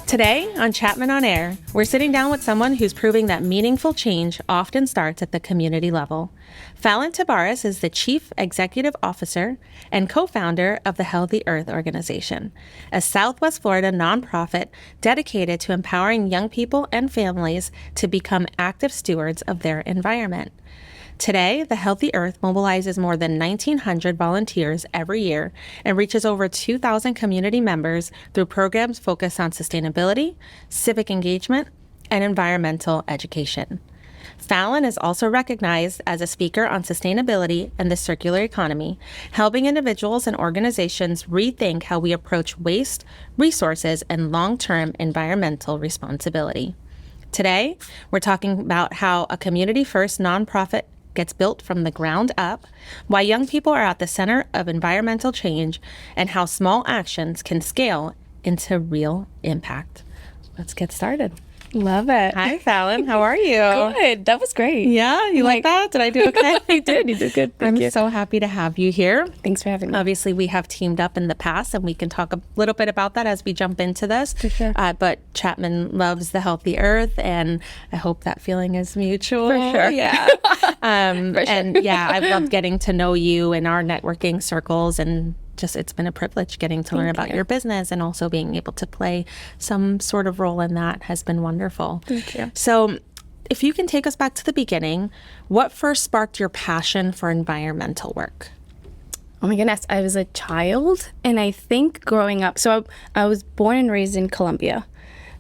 Today on Chapman On Air, we're sitting down with someone who's proving that meaningful change often starts at the community level. Falon Tabares is the Chief Executive Officer and co-founder of the Healthy Earth Organization, a Southwest Florida nonprofit dedicated to empowering young people and families to become active stewards of their environment. Today, the Healthy Earth mobilizes more than 1,900 volunteers every year and reaches over 2,000 community members through programs focused on sustainability, civic engagement, and environmental education. Falon is also recognized as a speaker on sustainability and the circular economy, helping individuals and organizations rethink how we approach waste, resources, and long-term environmental responsibility. Today, we're talking about how a community-first nonprofit gets built from the ground up, why young people are at the center of environmental change, and how small actions can scale into real impact. Let's get started. Love it. Hi, Falon. How are you? Good. That was great. Yeah? You like that? Did I do okay? I did. You did good. Thank you. I'm so happy to have you here. Thanks for having me. Obviously, we have teamed up in the past, and we can talk a little bit about that as we jump into this. For sure. But Chapman loves the healthy earth, and I hope that feeling is mutual. For sure. Yeah. And yeah, I've loved getting to know you in our networking circles, and just it's been a privilege getting to learn about your business, and also being able to play some sort of role in that has been wonderful. Thank you. So if you can take us back to the beginning, what first sparked your passion for environmental work? Oh my goodness. I was a child, and I think growing up, so I was born and raised in Colombia.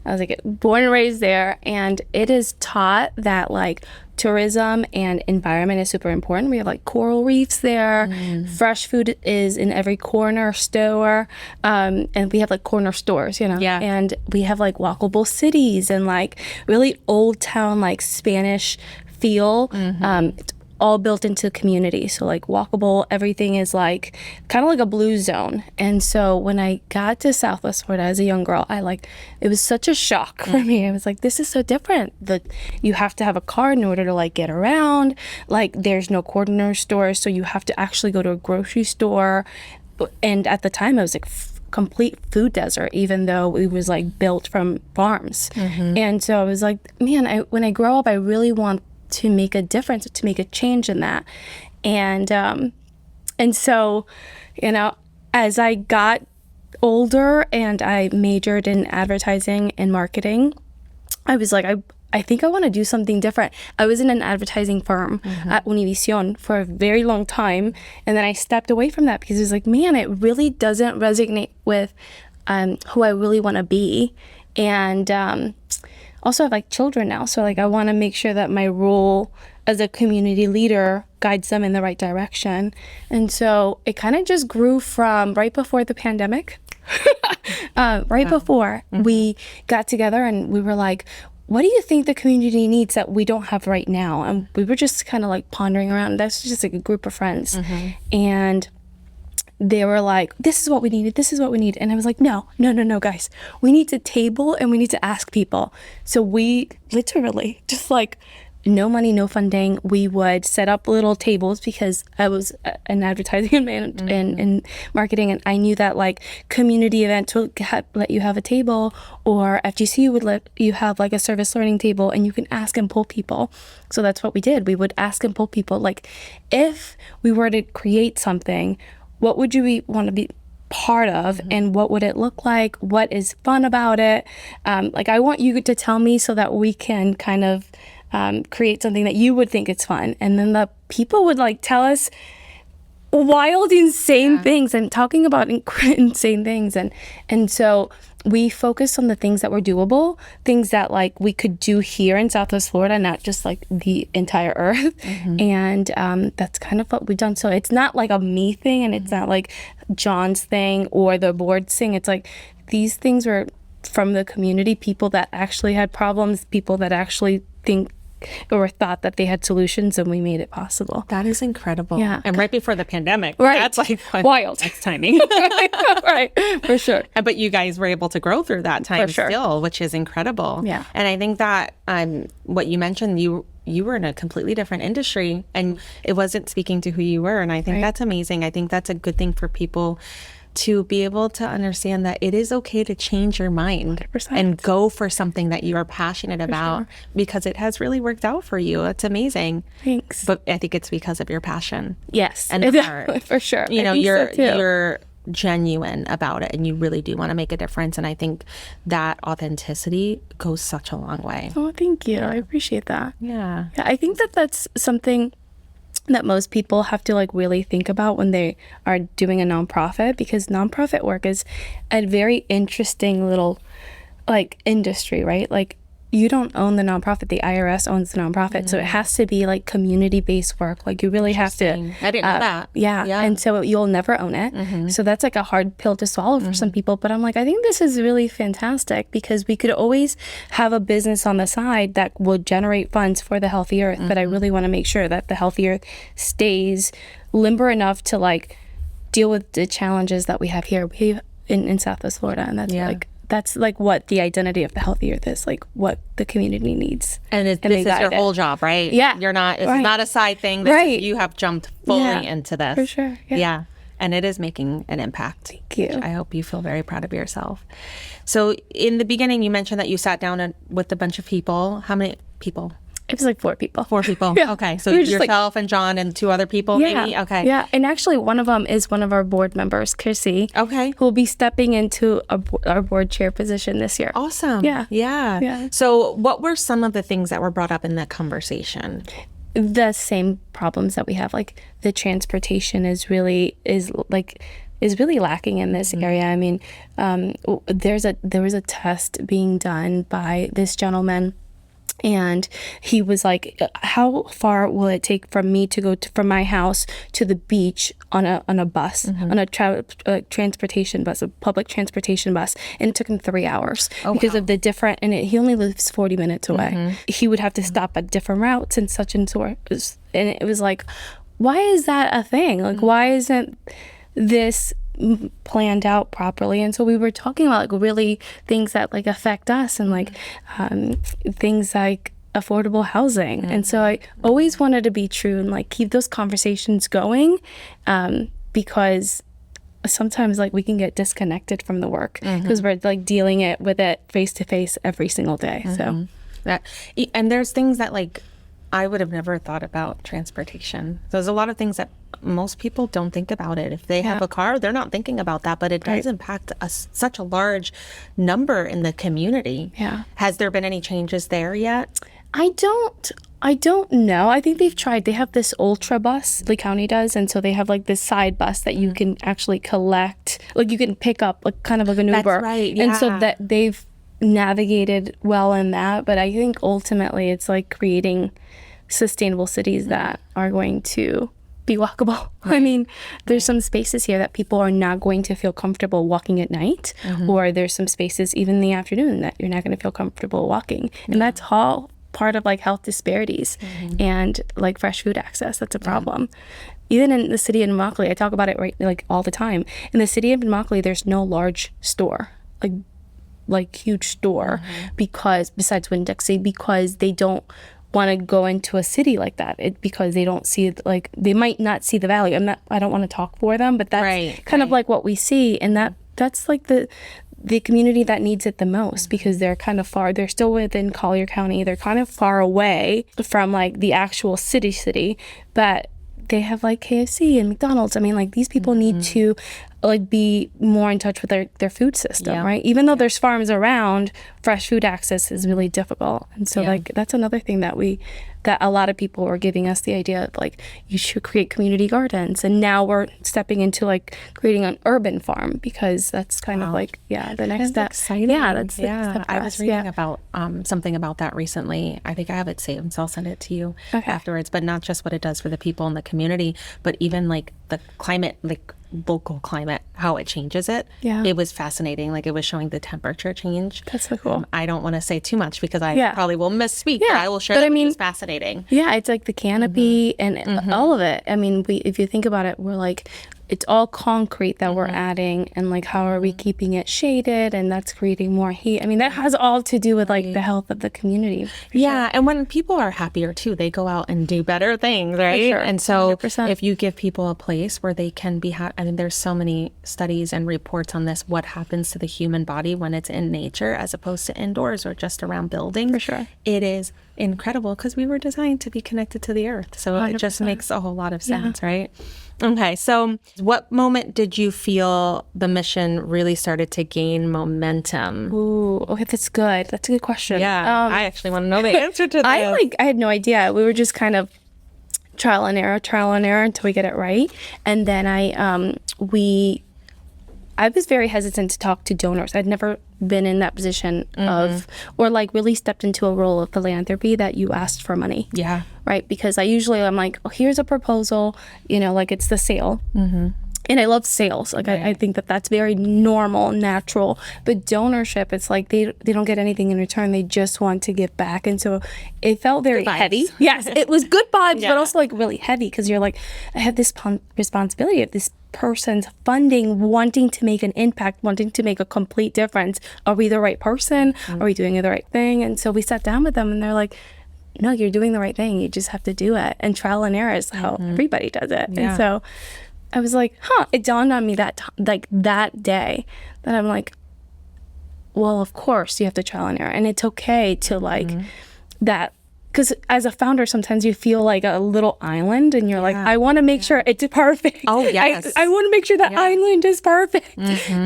I was like born and raised there, and it is taught that like tourism and environment is super important. We have like coral reefs there. Fresh food is in every corner store. And we have like corner stores, you know? Yeah. And we have like walkable cities and like really old town, like Spanish feel. It's all built into community. So like walkable, everything is like kind of like a blue zone. And so when I got to Southwest Florida as a young girl, it was such a shock for me. I was like, this is so different. You have to have a car in order to like get around. Like there's no corner stores, so you have to actually go to a grocery store. And at the time I was like complete food desert, even though it was like built from farms. And so I was like, man, when I grow up, I really want to make a difference, to make a change in that. And so, you know, as I got older and I majored in advertising and marketing, I was like, I think I want to do something different. I was in an advertising firm at Univision for a very long time. And then I stepped away from that because it was like, man, it really doesn't resonate with who I really want to be. And also I have like children now, so like I want to make sure that my role as a community leader guides them in the right direction. And so it kind of just grew from right before the pandemic. Before we got together and we were like, what do you think the community needs that we don't have right now? And we were just kind of like pondering around. That's just like a group of friends. And they were like, this is what we need. This is what we need. And I was like, no, guys. We need to table and we need to ask people. So we literally just like no money, no funding. We would set up little tables because I was an advertising and marketing. And I knew that like community events would let you have a table, or FGC would let you have like a service learning table and you can ask and pull people. So that's what we did. We would ask and pull people. Like if we were to create something, what would you want to be part of, and what would it look like? What is fun about it? Like I want you to tell me so that we can kind of create something that you would think it's fun. And then the people would like tell us wild, insane things, and talking about insane things. And so we focused on the things that were doable, things that like we could do here in Southwest Florida, not just like the entire earth. And that's kind of what we've done. So it's not like a me thing, and it's not like John's thing or the board's thing. It's like these things were from the community, people that actually had problems, people that actually think or thought that they had solutions, and we made it possible. That is incredible. Yeah. And right before the pandemic. Right. That's like wild. That's timing. Right. For sure. But you guys were able to grow through that time still, which is incredible. Yeah. And I think that what you mentioned, you were in a completely different industry and it wasn't speaking to who you were. And I think that's amazing. I think that's a good thing for people to be able to understand that it is okay to change your mind 100%. and go for something that you are passionate about because it has really worked out for you. It's amazing. Thanks. But I think it's because of your passion. Yes. And heart. For sure. You know, I think so too. you're genuine about it and you really do want to make a difference. And I think that authenticity goes such a long way. Oh, thank you. I appreciate that. Yeah. Yeah, I think that that's something that most people have to like really think about when they are doing a nonprofit, because nonprofit work is a very interesting little like industry, right? Like you don't own the nonprofit, the IRS owns the nonprofit. So it has to be like community-based work. Like you really have to. I didn't know that. Yeah. And so you'll never own it. So that's like a hard pill to swallow for some people. But I'm like, I think this is really fantastic because we could always have a business on the side that will generate funds for the Healthy Earth. But I really want to make sure that the Healthy Earth stays limber enough to like deal with the challenges that we have here in Southwest Florida. And that's like what the identity of the Healthy Earth is, like what the community needs. And this is your whole job, right? Yeah. You're not, it's not a side thing. You have jumped fully into this. For sure. Yeah. And it is making an impact. Thank you. I hope you feel very proud of yourself. So in the beginning, you mentioned that you sat down with a bunch of people. How many people? It was like 4 people. 4 people. Yeah. Okay. So We were just yourself and John and 2 other people, maybe? Okay. Yeah. And actually, one of them is one of our board members, Chrissy. Okay. Who will be stepping into our board chair position this year. Awesome. Yeah. Yeah. So what were some of the things that were brought up in that conversation? The same problems that we have, like the transportation is really lacking in this area. I mean, there was a test being done by this gentleman. And he was like, how far will it take from me to go from my house to the beach on a bus, on a transportation bus, a public transportation bus? And it took him 3 hours because of the different, and he only lives 40 minutes away. He would have to stop at different routes and such and so. And it was like, why is that a thing? Like, why isn't this planned out properly? And so we were talking about like really things that like affect us and like things like affordable housing. And so I always wanted to be true and like keep those conversations going, because sometimes like we can get disconnected from the work because we're like dealing with it face to face every single day. So and there's things that like I would have never thought about transportation. There's a lot of things that most people don't think about it. If they have a car, they're not thinking about that, but it does impact such a large number in the community. Yeah. Has there been any changes there yet? I don't know. I think they've tried. They have this ultra bus, Lee County does, and so they have like this side bus that you can actually collect, like you can pick up like kind of like an Uber. That's right. Yeah. And so that they've navigated well in that, but I think ultimately it's like creating sustainable cities that are going to be walkable. I mean, there's some spaces here that people are not going to feel comfortable walking at night, or there's some spaces even in the afternoon that you're not going to feel comfortable walking. And that's all part of like health disparities and like fresh food access. That's a problem. Even in the city of Immokalee, I talk about it like all the time. In the city of Immokalee, there's no large store, like huge store, because besides Winn-Dixie, because they don't want to go into a city like that, because they don't see it, like they might not see the value. I don't want to talk for them, but that's kind of like what we see, and that's like the community that needs it the most, because they're kind of far. They're still within Collier County. They're kind of far away from like the actual city, but they have like KFC and McDonald's. I mean, like these people need to like be more in touch with their food system, right? Even though there's farms around, fresh food access is really difficult. And so like that's another thing that a lot of people were giving us the idea of like, you should create community gardens. And now we're stepping into like creating an urban farm, because that's kind of like, the next step. Exciting. Yeah, that's the step for I us. was reading about something about that recently. I think I have it saved, so I'll send it to you afterwards. But not just what it does for the people in the community, but even like the climate, like local climate, how it changes it. Yeah. It was fascinating. Like it was showing the temperature change. That's so cool. I don't want to say too much because I probably will misspeak. Yeah. But I will share that. I mean, it's fascinating. Yeah, it's like the canopy and all of it. I mean, if you think about it, we're like it's all concrete that we're adding, and like how are we keeping it shaded, and that's creating more heat. I mean, that has all to do with like the health of the community. Yeah, and when people are happier too, they go out and do better things, right? sure. And so 100%. if you give people a place where they can be I mean, there's so many studies and reports on this, what happens to the human body when it's in nature as opposed to indoors or just around buildings. For sure. It is incredible because we were designed to be connected to the earth. So it just 100%. makes a whole lot of sense, right? Okay, so what moment did you feel the mission really started to gain momentum? Ooh, okay, that's good. That's a good question. Yeah, I actually want to know the answer to that. I had no idea. We were just kind of trial and error until we get it right. And then I was very hesitant to talk to donors. I'd never been in that position of, or like really stepped into a role of philanthropy that you asked for money. Yeah. Right? Because I'm like, oh, here's a proposal, like it's the sale. And I love sales. Like I think that that's very normal, natural. But donorship, it's like they don't get anything in return. They just want to give back. And so it felt very heavy. Yes, it was good vibes, but also like really heavy because you're like, I have this responsibility of this person's funding, wanting to make an impact, wanting to make a complete difference. Are we the right person? Are we doing the right thing? And so we sat down with them and they're like, no, you're doing the right thing. You just have to do it. And trial and error is how everybody does it. Yeah. And so I was like, it dawned on me that day that I'm like, well, of course you have to trial and error. And it's okay to like that. Because as a founder, sometimes you feel like a little island and you're like, I want to make sure it's perfect. Oh, yes. I want to make sure that island is perfect.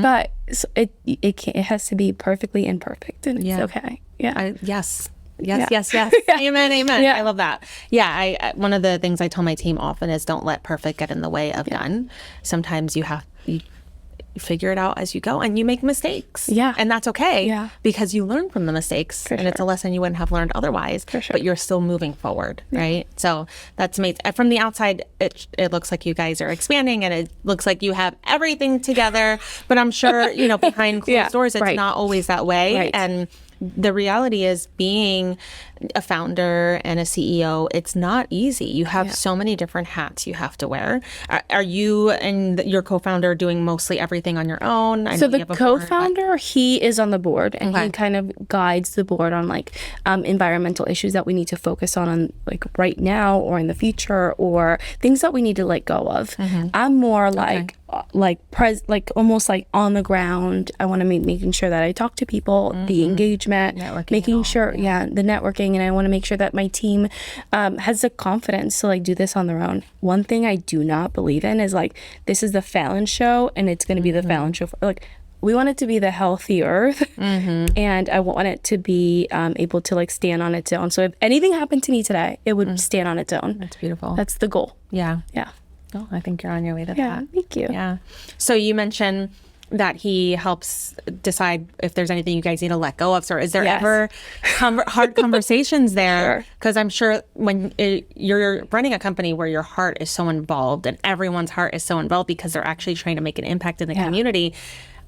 But so it has to be perfectly imperfect and it's okay. Yeah. Yes. Amen. Yeah. I love that. Yeah. I one of the things I tell my team often is don't let perfect get in the way of done. Sometimes you figure it out as you go and you make mistakes. Yeah. And that's okay. Yeah. Because you learn from the mistakes and it's a lesson you wouldn't have learned otherwise. For sure. But you're still moving forward. Right. So that's amazing. From the outside, it looks like you guys are expanding and it looks like you have everything together. But I'm sure, behind closed doors, it's not always that way. Right. And the reality is being a founder and a CEO, it's not easy. You have so many different hats you have to wear. Are you and your co-founder doing mostly everything on your own? So the co-founder, he is on the board and he kind of guides the board on like environmental issues that we need to focus on like right now or in the future or things that we need to let go of. I'm more like almost like on the ground. I want to making sure that I talk to people, the engagement, making sure, the networking, and I want to make sure that my team has the confidence to like do this on their own. One thing I do not believe in is like this is the Falon show and it's going to be the Falon show. Like we want it to be the healthy earth, and I want it to be able to like stand on its own. So if anything happened to me today, it would stand on its own. That's beautiful. That's the goal. Yeah. Yeah. Oh, I think you're on your way to Yeah. that. Thank you. Yeah. So you mentioned that he helps decide if there's anything you guys need to let go of. So is there ever hard conversations there? Because I'm sure when you're running a company where your heart is so involved and everyone's heart is so involved because they're actually trying to make an impact in the community,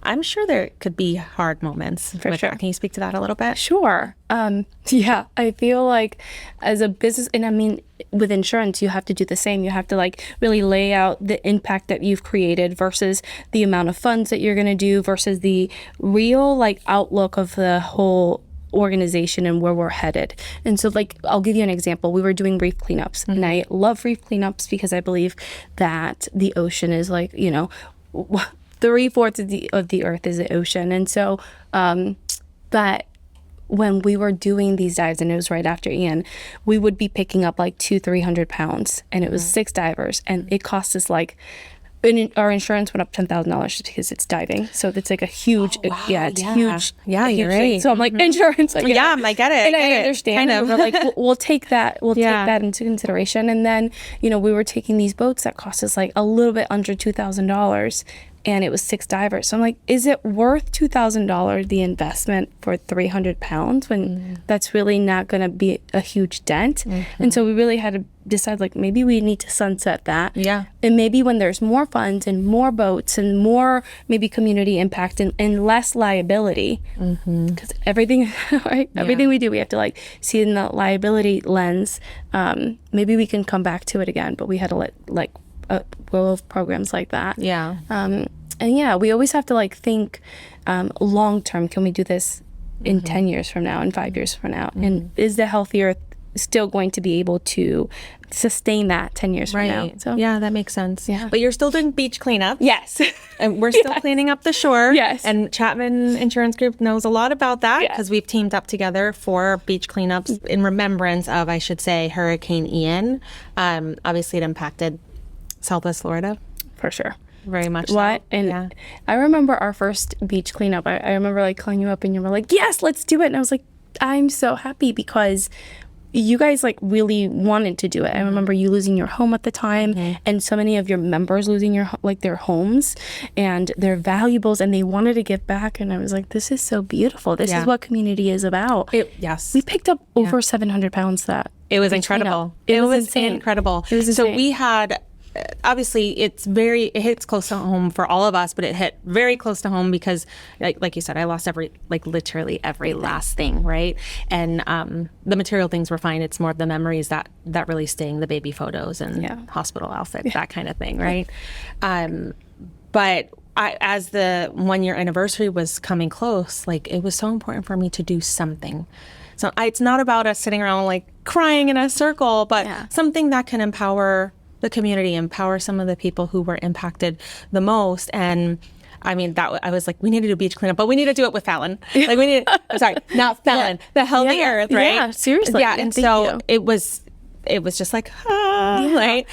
I'm sure there could be hard moments. For sure. That. Can you speak to that a little bit? Sure. I feel like as a business, and I mean, with insurance, you have to do the same. You have to like really lay out the impact that you've created versus the amount of funds that you're going to do versus the real like outlook of the whole organization and where we're headed. And so like, I'll give you an example. We were doing reef cleanups and I love reef cleanups because I believe that the ocean is like, 3/4 of the earth is the ocean. And so, but when we were doing these dives, and it was right after Ian, we would be picking up like 200-300 pounds, and it was 6 divers, and it cost us like, our insurance went up $10,000 just because it's diving. So it's like a huge, huge. Yeah, you're right. Thing. So I'm like, insurance. Like, I get it. And I understand. Kind of. We're like, we'll take that. We'll take that into consideration. And then, we were taking these boats that cost us like a little bit under $2,000. And it was 6 divers. So I'm like, is it worth $2,000 the investment for 300 pounds when that's really not going to be a huge dent? And so we really had to decide, like, maybe we need to sunset that. Yeah. And maybe when there's more funds and more boats and more maybe community impact and less liability, because everything, right? Everything we do, we have to like see in the liability lens. Maybe we can come back to it again, but we had to programs like that. Yeah. And yeah, we always have to like think long term. Can we do this in 10 years from now, in 5 years from now? And is the healthy earth still going to be able to sustain that 10 years from now? So yeah, that makes sense. Yeah. But you're still doing beach cleanup. yes. And we're still cleaning up the shore. Yes. And Chapman Insurance Group knows a lot about that Yes. because we've teamed up together for beach cleanups in remembrance of, I should say, Hurricane Ian. Obviously, it impacted Southwest Florida For sure. very much. What? So. And Yeah. I remember our first beach cleanup. I remember like calling you up and you were like, yes, let's do it. And I was like, I'm so happy because you guys like really wanted to do it. I remember you losing your home at the time and so many of your members losing their homes and their valuables, and they wanted to give back. And I was like, this is so beautiful. This is what community is about. Yes. We picked up over 700 pounds that It was beach cleanup. incredible. It was insane. insane. Incredible. It was So insane. we had, obviously, it hits close to home for all of us, but it hit very close to home because, like you said, I lost literally every last thing, right? And the material things were fine. It's more of the memories that really sting, the baby photos and hospital outfits, that kind of thing, right? But as the 1 year anniversary was coming close, like it was so important for me to do something. So it's not about us sitting around like crying in a circle, but something that can empower the community, empower some of the people who were impacted the most. And I mean, I was like, we need to do beach cleanup, but we need to do it with Falon. Like we need, I'm sorry, not Falon, the Healthy Earth, right? Yeah, seriously. Yeah, and so it was just like, right?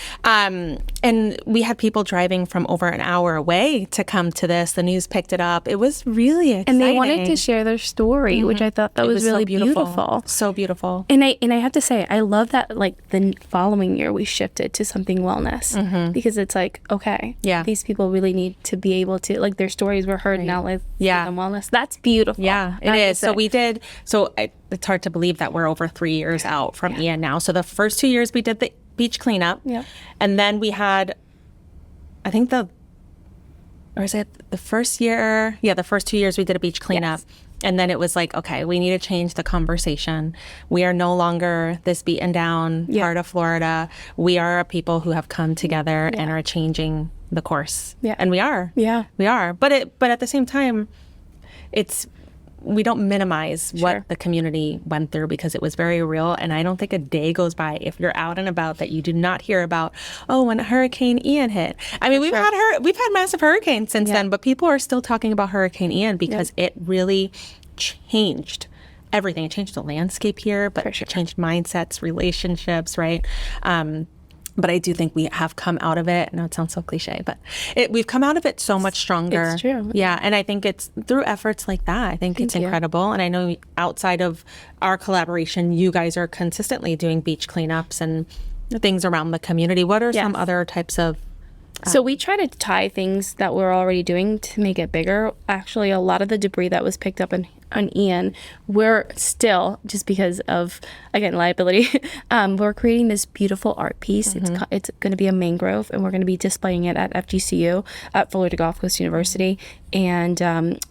And we had people driving from over an hour away to come to this. The news picked it up. It was really exciting. And they wanted to share their story, which I thought that was really so beautiful. So beautiful. And I have to say, I love that like the following year we shifted to something wellness because it's like, okay, these people really need to be able to, like their stories were heard now, let's give them wellness. That's beautiful. Yeah, it is. So we did, it's hard to believe that we're over 3 years out from Ian now. So the first 2 years we did the beach cleanup. Yeah. And then we had, I think or is it the first year? Yeah, the first 2 years we did a beach cleanup. Yes. And then it was like, okay, we need to change the conversation. We are no longer this beaten down part of Florida. We are a people who have come together and are changing the course. Yeah. And we are. Yeah. We are. But at the same time, we don't minimize what the community went through because it was very real. And I don't think a day goes by if you're out and about that you do not hear about, when Hurricane Ian hit. I mean, we've had massive hurricanes since then, but people are still talking about Hurricane Ian because it really changed everything. It changed the landscape here, but it changed mindsets, relationships, right? But I do think we have come out of it. I know it sounds so cliche, but we've come out of it so much stronger. It's true. Yeah, and I think it's through efforts like that. I think it's incredible. And I know outside of our collaboration, you guys are consistently doing beach cleanups and things around the community. What are some other types of... So we try to tie things that we're already doing to make it bigger. Actually, a lot of the debris that was picked up on Ian, we're still, just because of, again, liability, we're creating this beautiful art piece. It's going to be a mangrove, and we're going to be displaying it at FGCU, at Florida Gulf Coast University. And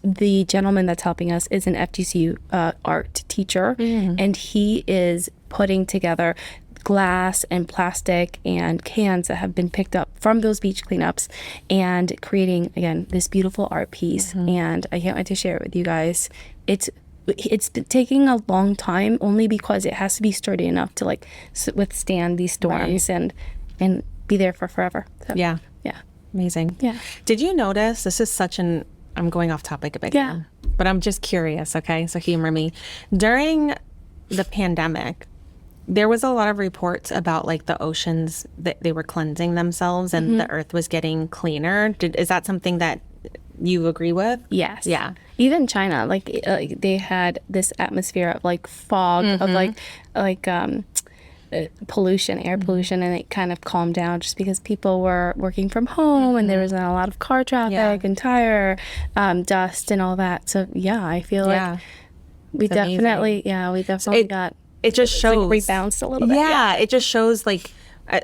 the gentleman that's helping us is an FGCU art teacher, and he is putting together glass and plastic and cans that have been picked up from those beach cleanups and creating, again, this beautiful art piece. And I can't wait to share it with you guys. It's been taking a long time only because it has to be sturdy enough to like withstand these storms and be there for forever. So, yeah. Amazing. Yeah. Did you notice, this is I'm going off topic a bit here, but I'm just curious, okay? So humor me. During the pandemic, there was a lot of reports about like the oceans that they were cleansing themselves and the earth was getting cleaner. Is that something that you agree with? Yes. Yeah. Even China, like they had this atmosphere of like fog of like pollution, air pollution, and it kind of calmed down just because people were working from home and there was not a lot of car traffic and tire dust and all that. So I feel like we definitely got. It just shows like rebounced a little bit. Yeah, it just shows like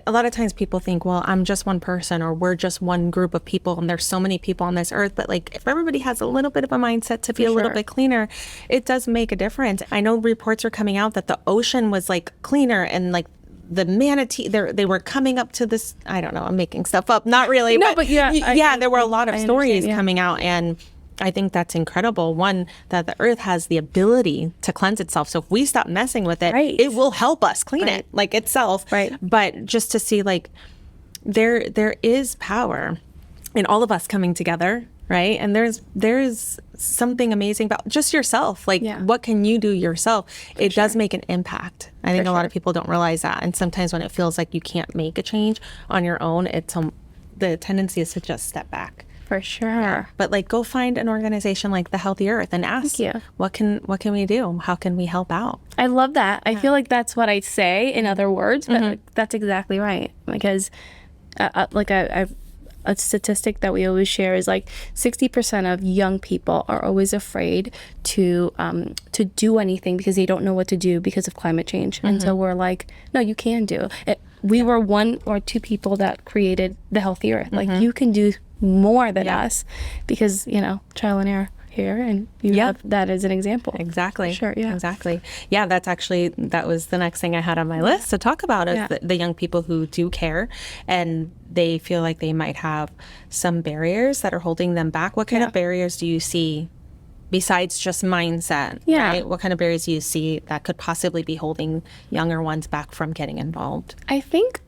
a lot of times people think, well, I'm just one person or we're just one group of people and there's so many people on this earth. But like if everybody has a little bit of a mindset to be a little bit cleaner, it does make a difference. I know reports are coming out that the ocean was like cleaner and like the manatee, they were coming up to this, I don't know, I'm making stuff up, not really. No, but yeah, there were a lot of stories yeah. coming out, and I think that's incredible. One, that the earth has the ability to cleanse itself. So if we stop messing with it, Right. it will help us clean it, like itself. Right. But just to see, like, there is power in all of us coming together, right? And there's something amazing about just yourself. Like, what can you do yourself? It does make an impact. I think a lot of people don't realize that. And sometimes when it feels like you can't make a change on your own, the tendency is to just step back. For sure. But like, go find an organization like the Healthy Earth and ask, what can we do? How can we help out? I love that. I feel like that's what I say in other words, but that's exactly right. Because a statistic that we always share is like 60% of young people are always afraid to do anything because they don't know what to do because of climate change. And so we're like, no, you can do it. We were 1 or 2 people that created the Healthy Earth. Like, you can do more than us, because, trial and error here, and you have that as an example. Exactly. Sure. Yeah. Exactly. Yeah. That was the next thing I had on my list to talk about, is the young people who do care and they feel like they might have some barriers that are holding them back. What kind of barriers do you see besides just mindset? Yeah. Right? What kind of barriers do you see that could possibly be holding younger ones back from getting involved? I think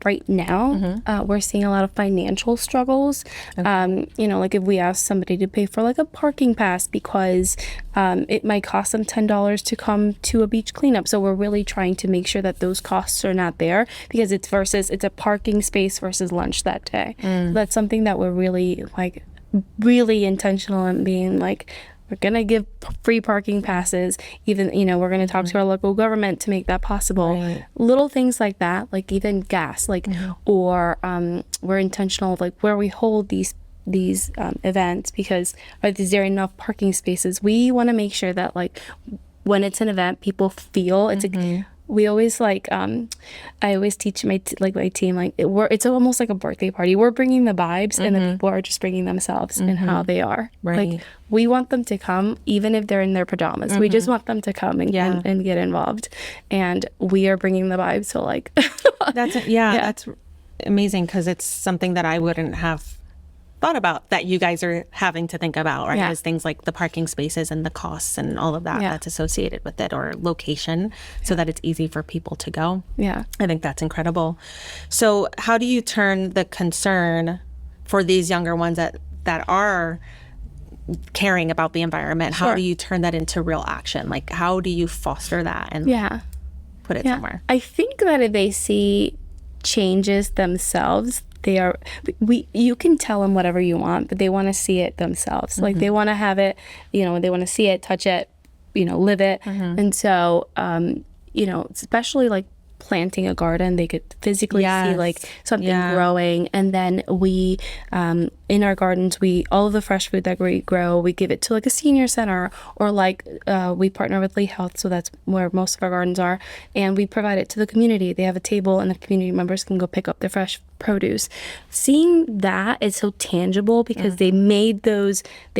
right now, we're seeing a lot of financial struggles. Like if we ask somebody to pay for like a parking pass because it might cost them $10 to come to a beach cleanup. So we're really trying to make sure that those costs are not there, because it's a parking space versus lunch that day. So that's something that we're really intentional in being like, we're going to give free parking passes. Even, we're going to talk to our local government to make that possible. Right. Little things like that, like even gas, or we're intentional of like where we hold these events, because is there enough parking spaces? We want to make sure that like when it's an event, people feel it's we always I always teach my team, it's almost like a birthday party. We're bringing the vibes, and the people are just bringing themselves and how they are. Right. Like, we want them to come, even if they're in their pajamas. We just want them to come and get involved, and we are bringing the vibes. So like, that's amazing, because it's something that I wouldn't have thought about, that you guys are having to think about, right? As things like the parking spaces and the costs and all of that that's associated with it, or location, so that it's easy for people to go. Yeah. I think that's incredible. So how do you turn the concern for these younger ones that are caring about the environment? How do you turn that into real action? Like, how do you foster that and put it somewhere? I think that if they see changes themselves, you can tell them whatever you want, but they want to see it themselves. Like, they want to have it, they want to see it, touch it, live it. And so, especially like planting a garden, they could physically see like something growing. And then we in our gardens, all of the fresh food that we grow, we give it to like a senior center, or like we partner with Lee Health, so that's where most of our gardens are, and we provide it to the community. They have a table and the community members can go pick up the fresh produce. Seeing that is so tangible, because they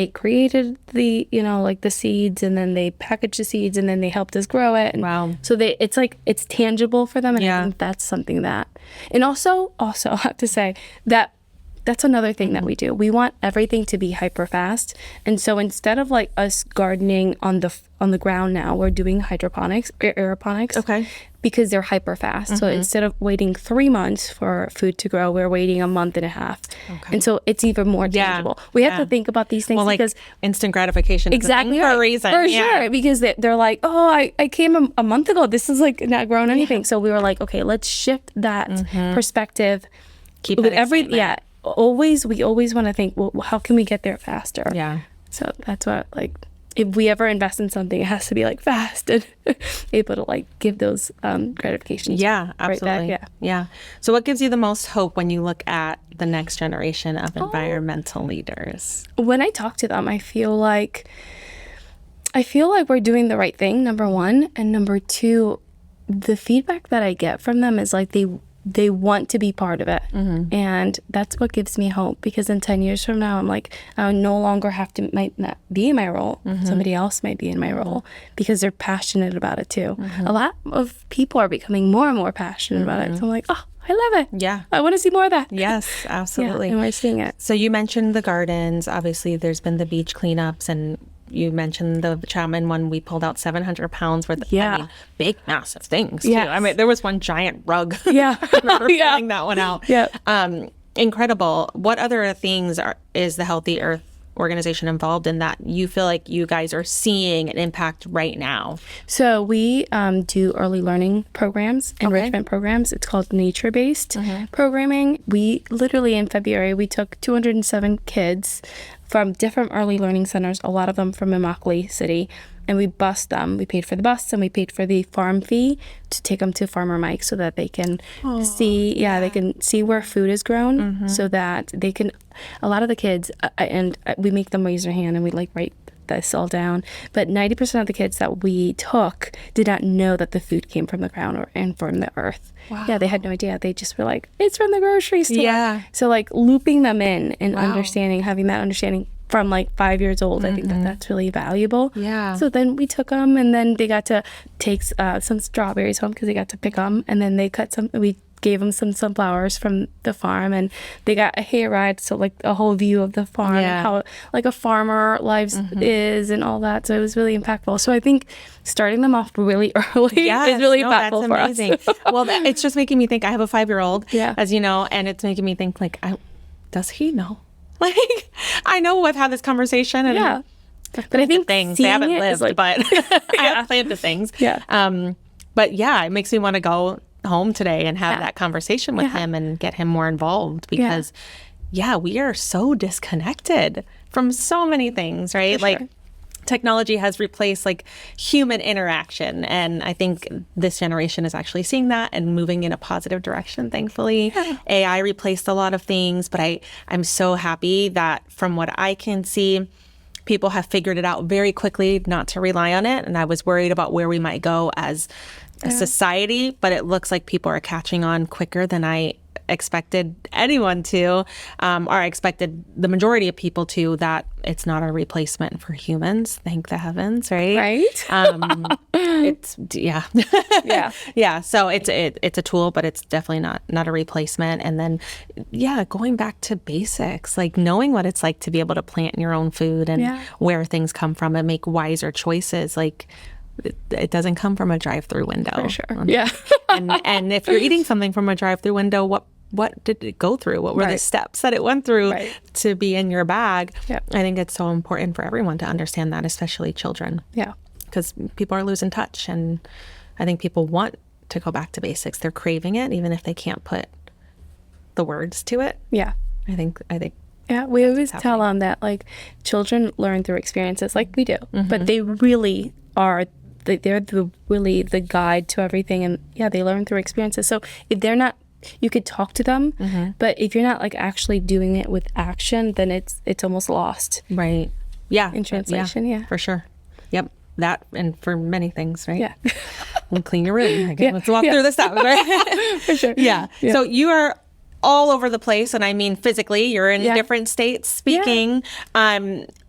created the the seeds, and then they packaged the seeds, and then they helped us grow it. And so it's tangible for them, and I think that's something that, and also I have to say that that's another thing that we do. We want everything to be hyper fast, and so instead of like us gardening on the ground now, we're doing hydroponics, aeroponics. Okay. Because they're hyper fast. So instead of waiting 3 months for food to grow, we're waiting a month and a half. Okay. And so it's even more tangible. We have to think about these things, because instant gratification is exactly for a reason. For sure. Because they're like, oh, I came a month ago. This is like not growing anything. So we were like, okay, let's shift that perspective. Keep it excitement. We always want to think, well, how can we get there faster? Yeah. So that's what, like, if we ever invest in something, it has to be like fast and able to like give those gratifications. Yeah, absolutely. Right back. Yeah. So what gives you the most hope when you look at the next generation of environmental leaders? When I talk to them, I feel like we're doing the right thing, number one. And number two, the feedback that I get from them is like they want to be part of it. And that's what gives me hope, because in 10 years from now, I'm like, I no longer might not be in my role. Somebody else might be in my role because they're passionate about it too. A lot of people are becoming more and more passionate about it. So I'm like, oh, I love it. Yeah. I want to see more of that. Yes, absolutely. Yeah, and we're seeing it. So you mentioned the gardens. Obviously, there's been the beach cleanups, and you mentioned the Chapman one. We pulled out 700 pounds worth of big, massive things, too. Yes. I mean, there was one giant rug. Yeah. Pulling that one out. Yeah. Incredible. What other things is the Healthy Earth organization involved in that you feel like you guys are seeing an impact right now? So we do early learning programs, enrichment programs. It's called nature-based programming. We literally in February, we took 207 kids from different early learning centers, a lot of them from Immokalee City, and we bused them. We paid for the bus and we paid for the farm fee to take them to Farmer Mike so that they can they can see where food is grown, so that they can, a lot of the kids, and we make them raise their hand and we like write this all down, but 90% of the kids that we took did not know that the food came from the ground and from the earth. Wow. Yeah, they had no idea. They just were like, it's from the grocery store. Yeah. So like looping them in and understanding, having that understanding from like 5 years old, I think that's really valuable. Yeah. So then we took them, and then they got to take some strawberries home because they got to pick them, and then they cut some. We gave them some sunflowers from the farm, and they got a hayride, so like a whole view of the farm and how like a farmer lives is and all that. So it was really impactful. So I think starting them off really early is really impactful for amazing. Us. Well, it's just making me think. I have a 5-year-old, as you know, and it's making me think like, does he know? Like, I know I've had this conversation, and but I think things they haven't lived, like, but I have planted things. But it makes me want to go home today and have that conversation with him and get him more involved, because we are so disconnected from so many things, right? For like technology has replaced like human interaction, and I think this generation is actually seeing that and moving in a positive direction, thankfully. AI replaced a lot of things, but I'm so happy that from what I can see, people have figured it out very quickly not to rely on it, and I was worried about where we might go as a society, but it looks like people are catching on quicker than I expected anyone to, or I expected the majority of people to, that it's not a replacement for humans. Thank the heavens, right? Right. It's So it's a tool, but it's definitely not a replacement. And then, going back to basics, like knowing what it's like to be able to plant your own food and where things come from and make wiser choices. Like, it doesn't come from a drive-through window. For sure. Yeah. and if you're eating something from a drive-through window, what did it go through? What were the steps that it went through to be in your bag? I think it's so important for everyone to understand that, especially children. Yeah. Because people are losing touch, and I think people want to go back to basics. They're craving it, even if they can't put the words to it. Yeah. I think. Yeah, we always tell them that like children learn through experiences, like we do, but they really are. They're really the guide to everything, and they learn through experiences. So if they're not, you could talk to them, but if you're not like actually doing it with action, then it's almost lost. Right. Yeah. In translation. Yeah. For sure. Yep. That, and for many things, right? Yeah. We'll clean your room. Okay, let's walk through the steps, right? For sure. Yeah. So you are all over the place, and I mean physically. You're in different states speaking.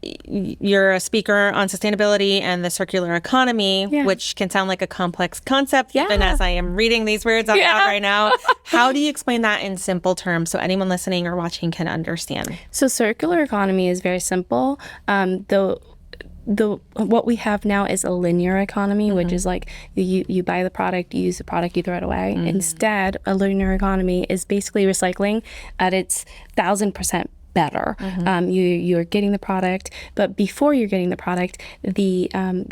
You're a speaker on sustainability and the circular economy, which can sound like a complex concept, even as I am reading these words out loud right now. How do you explain that in simple terms so anyone listening or watching can understand? So circular economy is very simple. What we have now is a linear economy, which is like you buy the product, you use the product, you throw it away. Instead, a linear economy is basically recycling at its 1,000% better. You're getting the product, but before you're getting the product, the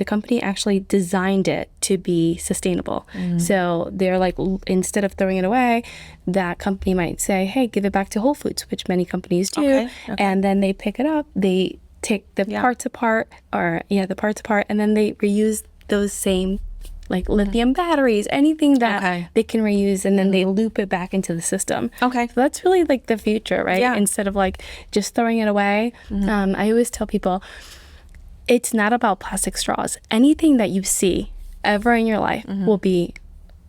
company actually designed it to be sustainable. So they're like, instead of throwing it away, that company might say, hey, give it back to Whole Foods, which many companies do. And then they pick it up, they take the parts apart, and then they reuse those same like lithium batteries, anything that they can reuse, and then they loop it back into the system. So that's really like the future, right? Instead of like just throwing it away. I always tell people, it's not about plastic straws. Anything that you see ever in your life will be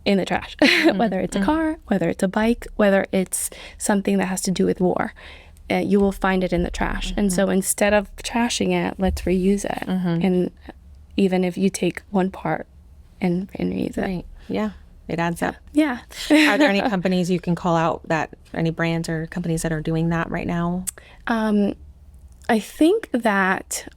in the trash, whether it's a car, whether it's a bike, whether it's something that has to do with war. You will find it in the trash. And so instead of trashing it, let's reuse it. And even if you take one part and reuse it. Right. Yeah. It adds up. Yeah. Are there any companies you can call out, that any brands or companies that are doing that right now? I think that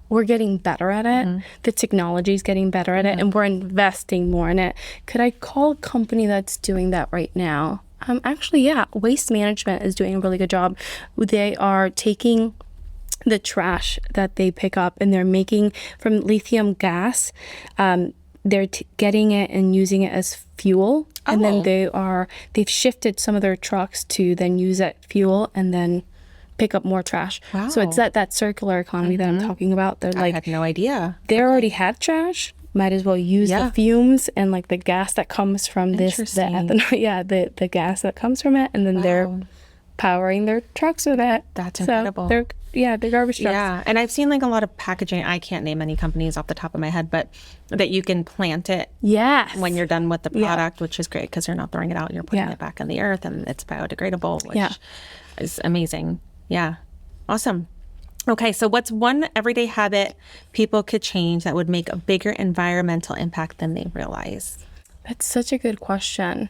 we're getting better at it. The technology is getting better at it, and we're investing more in it. Could I call a company that's doing that right now? Actually, yeah. Waste Management is doing a really good job. They are taking the trash that they pick up and they're making from lithium gas. They're getting it and using it as fuel. And then they've shifted some of their trucks to then use that fuel and then pick up more trash. Wow. So it's that circular economy that I'm talking about. They're I had no idea. They already had trash. Might as well use the fumes and like the gas that comes from the ethanol. The gas that comes from it, and then they're powering their trucks with it. That's incredible. So they're garbage trucks. Yeah, and I've seen like a lot of packaging. I can't name any companies off the top of my head, but that you can plant it when you're done with the product, which is great because you're not throwing it out. You're putting it back in the earth, and it's biodegradable, which is amazing. Yeah, awesome. Okay, so what's one everyday habit people could change that would make a bigger environmental impact than they realize? That's such a good question.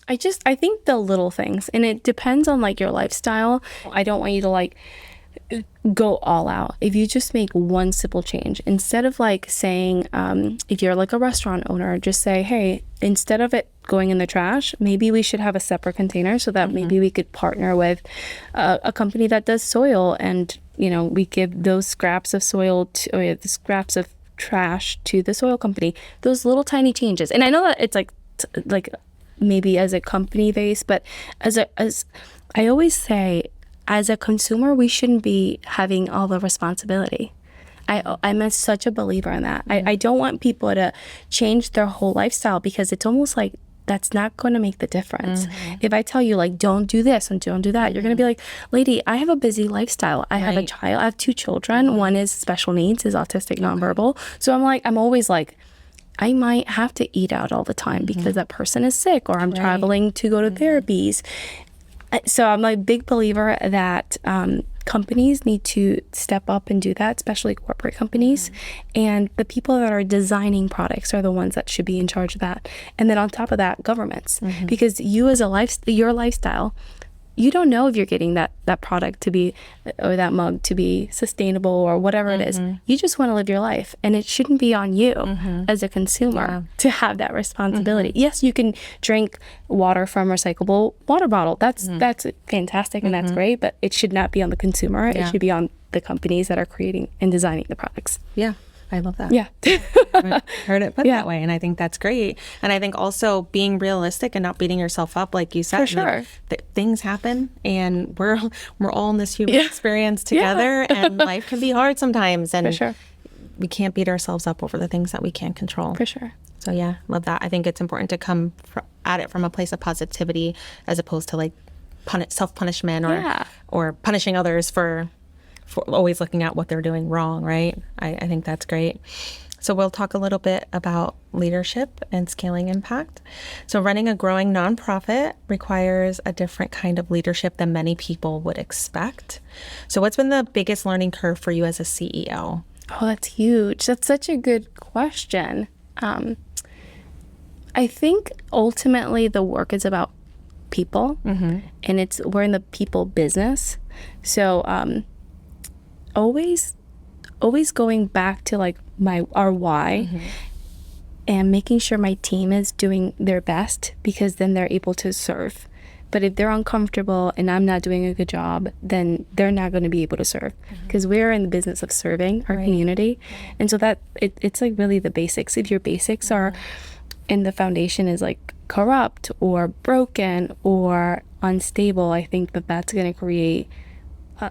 I think the little things, and it depends on like your lifestyle. I don't want you to like go all out. If you just make one simple change, instead of like saying, if you're like a restaurant owner, just say, hey, instead of it going in the trash, maybe we should have a separate container so that maybe we could partner with a company that does soil, and we give those scraps of soil the scraps of trash to the soil company. Those little tiny changes, and I know that it's like maybe as a company base, but as I always say, as a consumer, we shouldn't be having all the responsibility. I'm such a believer in that. I don't want people to change their whole lifestyle, because it's almost like that's not going to make the difference. If I tell you like, don't do this and don't do that, you're going to be like, lady, I have a busy lifestyle. I have a child. I have 2 children. One is special needs, is autistic, nonverbal. So I'm always like, I might have to eat out all the time because that person is sick, or I'm traveling to go to therapies. So I'm a big believer that companies need to step up and do that, especially corporate companies. And the people that are designing products are the ones that should be in charge of that. And then on top of that, governments. Because you as your lifestyle, you don't know if you're getting that product to be, or that mug to be sustainable or whatever it is. You just want to live your life, and it shouldn't be on you as a consumer to have that responsibility. Yes, you can drink water from recyclable water bottle. That's fantastic and that's great, but it should not be on the consumer. It should be on the companies that are creating and designing the products. Yeah. I love that. Yeah. I haven't heard it put that way. And I think that's great. And I think also being realistic and not beating yourself up, like you said. For sure. Things happen, and we're all in this human experience together, and life can be hard sometimes. And for sure. we can't beat ourselves up over the things that we can't control. For sure. So yeah, love that. I think it's important to come at it from a place of positivity, as opposed to like self-punishment or punishing others for always looking at what they're doing wrong, right? I think that's great. So we'll talk a little bit about leadership and scaling impact. So running a growing nonprofit requires a different kind of leadership than many people would expect. So what's been the biggest learning curve for you as a CEO? Oh, that's huge. That's such a good question. I think ultimately the work is about people, and we're in the people business. So always going back to like our why, and making sure my team is doing their best, because then they're able to serve. But if they're uncomfortable and I'm not doing a good job, then they're not going to be able to serve, because we're in the business of serving our community. And so that it's like really the basics. If your basics are, and the foundation is like corrupt or broken or unstable, I think that's going to create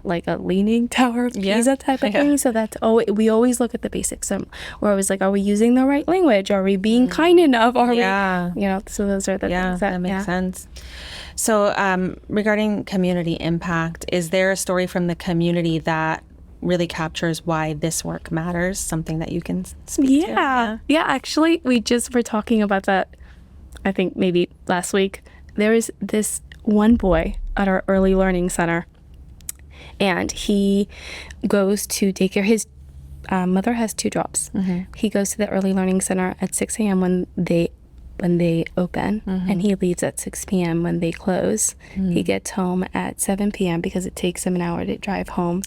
like a leaning tower of Pisa type of thing. So that's we always look at the basics. We're always like, are we using the right language? Are we being kind enough? Are we, so those are the things that makes sense. So regarding community impact, is there a story from the community that really captures why this work matters? Something that you can speak to? Yeah, actually, we just were talking about that I think maybe last week, there was this one boy at our early learning center, and he goes to daycare. His mother has 2 jobs. He goes to the early learning center at 6 a.m. when they open, and he leaves at 6 p.m. when they close. He gets home at 7 p.m. because it takes him an hour to drive home.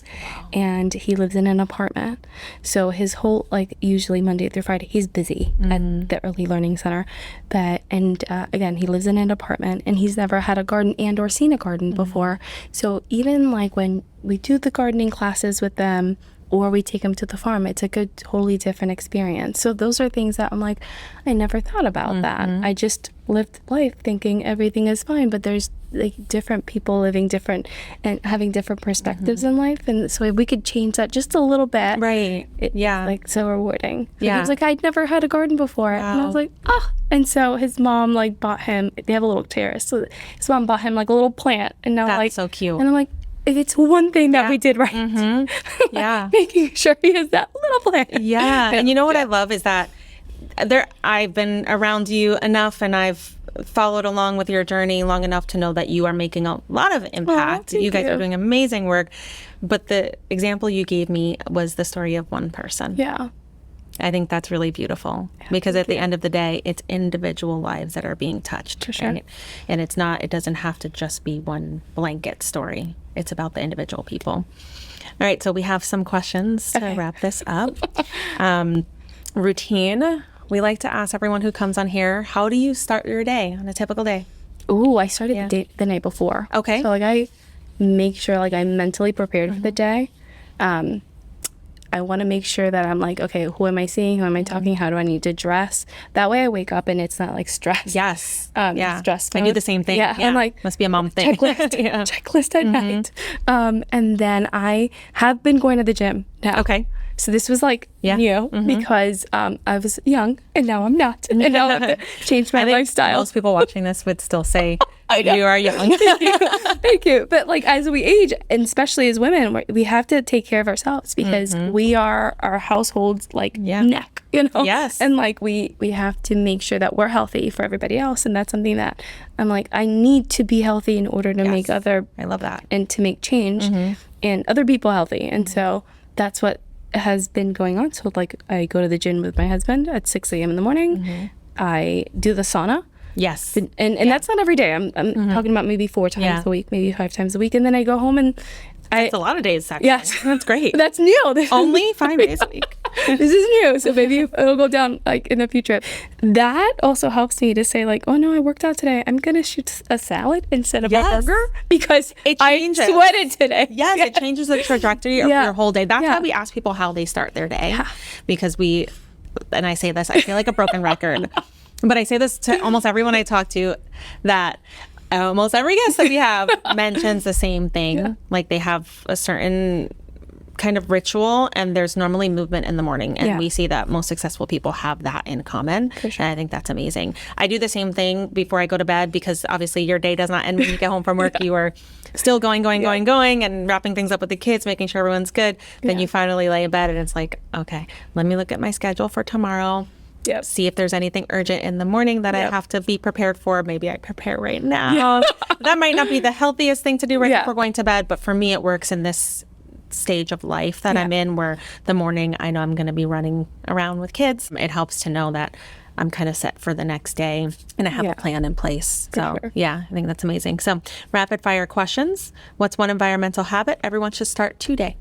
And he lives in an apartment. So his whole, like, usually Monday through Friday, he's busy at the early learning center. Again, he lives in an apartment, and he's never had a garden and or seen a garden before. So even like when we do the gardening classes with them, or we take them to the farm, it's a good, totally different experience. So those are things that I'm like, I never thought about that. I just lived life thinking everything is fine, but there's like different people living different and having different perspectives in life. And so if we could change that just a little bit. Right. Yeah. Like so rewarding. So Yeah. he was like, I'd never had a garden before. Wow. And I was like, oh. And so his mom like bought him, they have a little terrace. So his mom bought him like a little plant. And now That's so cute. And I'm like, if it's one thing that we did right. Yeah. Making sure he has that little plant. Yeah. And you know what I love is that I've been around you enough, and I've followed along with your journey long enough to know that you are making a lot of impact. thank You guys you. are doing amazing work. But the example you gave me was the story of one person. Yeah. I think that's really beautiful, because at the end of the day, it's individual lives that are being touched. For sure. Right? And it doesn't have to just be one blanket story. It's about the individual people. All right. So we have some questions to wrap this up. Routine. We like to ask everyone who comes on here, how do you start your day on a typical day? Ooh, I started the night before. Okay. So like I make sure like I'm mentally prepared for the day. I want to make sure that I'm like, okay, who am I seeing? Who am I talking? How do I need to dress? That way I wake up and it's not like stress. Yes. Stress I do mode. the same thing. Yeah. I'm like, must be a mom thing. checklist at night. And then I have been going to the gym now. Okay. So this was like new because I was young and now I'm not. And now I have to change my lifestyle. Most people watching this would still say I know. you are young. Thank you. But like as we age, and especially as women, we have to take care of ourselves because we are our household's like neck, you know? Yes. And like we have to make sure that we're healthy for everybody else. And that's something that I'm like, I need to be healthy in order to make I love that. and to make change and other people healthy. And so that's what has been going on. So like I go to the gym with my husband at 6 a.m. in the morning. I do the sauna. Yes. And that's not every day. I'm talking about maybe 4 times a week, maybe 5 times a week. And then I go home and It's a lot of days, actually. Yes. That's great. That's new. Only 5 days a week. This is new. So maybe it'll go down like in the future. That also helps me to say like, oh no, I worked out today. I'm going to shoot a salad instead of a burger because I sweated today. Yes, it changes the trajectory of your whole day. That's Yeah. why we ask people how they start their day. Because and I say this, I feel like a broken record, but I say this to almost everyone I talk to, that almost every guest that we have mentions the same thing. Like they have a certain kind of ritual, and there's normally movement in the morning, and we see that most successful people have that in common. For sure. And I think that's amazing. I do the same thing before I go to bed, because obviously your day does not end when you get home from work. You are still going and wrapping things up with the kids, making sure everyone's good. Then you finally lay in bed and it's like, okay, let me look at my schedule for tomorrow. Yep. See if there's anything urgent in the morning that I have to be prepared for. Maybe I prepare right now. That might not be the healthiest thing to do right before going to bed, but for me it works in this stage of life that I'm in, where the morning I know I'm going to be running around with kids. It helps to know that I'm kind of set for the next day and I have a plan in place. So I think that's amazing. So rapid fire questions. What's one environmental habit everyone should start today?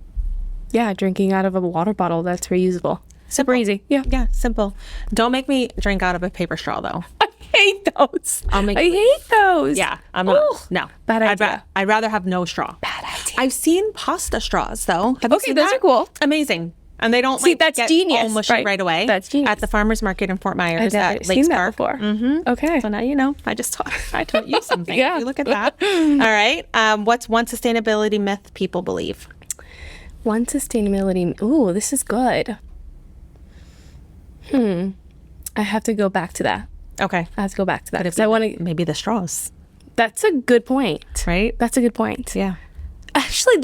Yeah, drinking out of a water bottle that's reusable. Super easy. Yeah, simple. Don't make me drink out of a paper straw though. I hate those. I hate those. Yeah, I'm not. No. Bad idea. I'd rather have no straw. Bad idea. I've seen pasta straws though. Have you seen those that? are cool. Amazing. And they don't that's get genius. all mushy right away. That's genius. At the farmer's market in Fort Myers I've at never Lake seen that Star. before. Okay. So now you know. I taught you something. Yeah. You look at that. All right. What's one sustainability myth people believe? One sustainability. Ooh, this is good. I have to go back to that. Okay. I have to go back to that. But if I want to. maybe the straws, That's a good point. right? That's a good point. Yeah. Actually,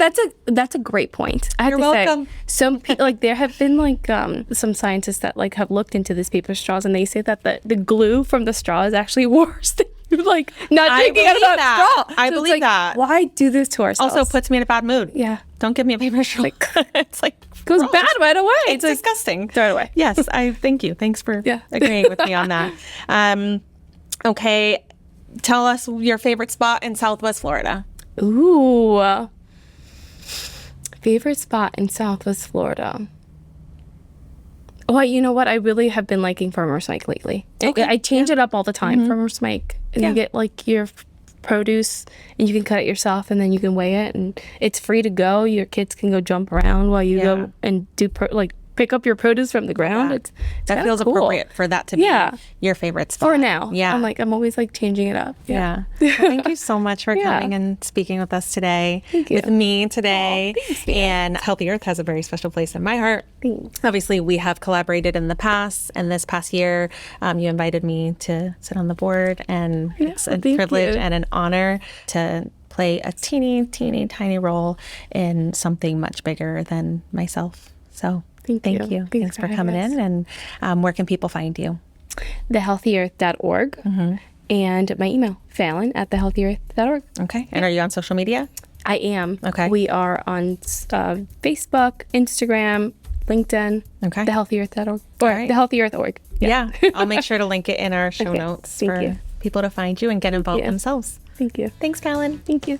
that's a great point. I have You're to welcome. say, some like there have been like some scientists that like have looked into this paper straws, and they say that the glue from the straw is actually worse than like not drinking out of that straw. I So it's believe like, that. Why do this to ourselves? Also puts me in a bad mood. Yeah. Don't give me a paper straw. It's like goes gross. bad right away. It's like, disgusting. throw it away. Yes, I thank you. Thanks for Yeah. agreeing with me on that. Okay, tell us your favorite spot in Southwest Florida. Ooh. Favorite spot in Southwest Florida. Oh, you know what? I really have been liking Farmer's Mike lately. Okay. I change it up all the time. Farmer's Mike. And Yeah. you get like your produce and you can cut it yourself and then you can weigh it and it's free to go. Your kids can go jump around while you Yeah. go and do pick up your produce from the ground. Yeah. It's That kinda feels cool. appropriate for that to be Yeah. your favorite spot. For now. Yeah. I'm always like changing it up. Yeah. Well, thank you so much for Yeah. coming and speaking with us today. Thank you. With me today. Thanks, Mia. And Healthy Earth has a very special place in my heart. Thanks. Obviously, we have collaborated in the past, and this past year, you invited me to sit on the board, and it's a thank privilege you. and an honor to play a teeny, teeny, tiny role in something much bigger than myself. So Thank you. Thanks Thanks for for coming having in. And where can people find you? thehealthyearth.org and my email, Falon@thehealthyearth.org. Okay. And are you on social media? I am. Okay. We are on Facebook, Instagram, LinkedIn, Okay. thehealthyearth.org, or right. thehealthyearth.org. Yeah. I'll make sure to link it in our show Okay. notes Thank for you. people to find you and get involved you. themselves. Thank you. Thanks, Falon. Thank you.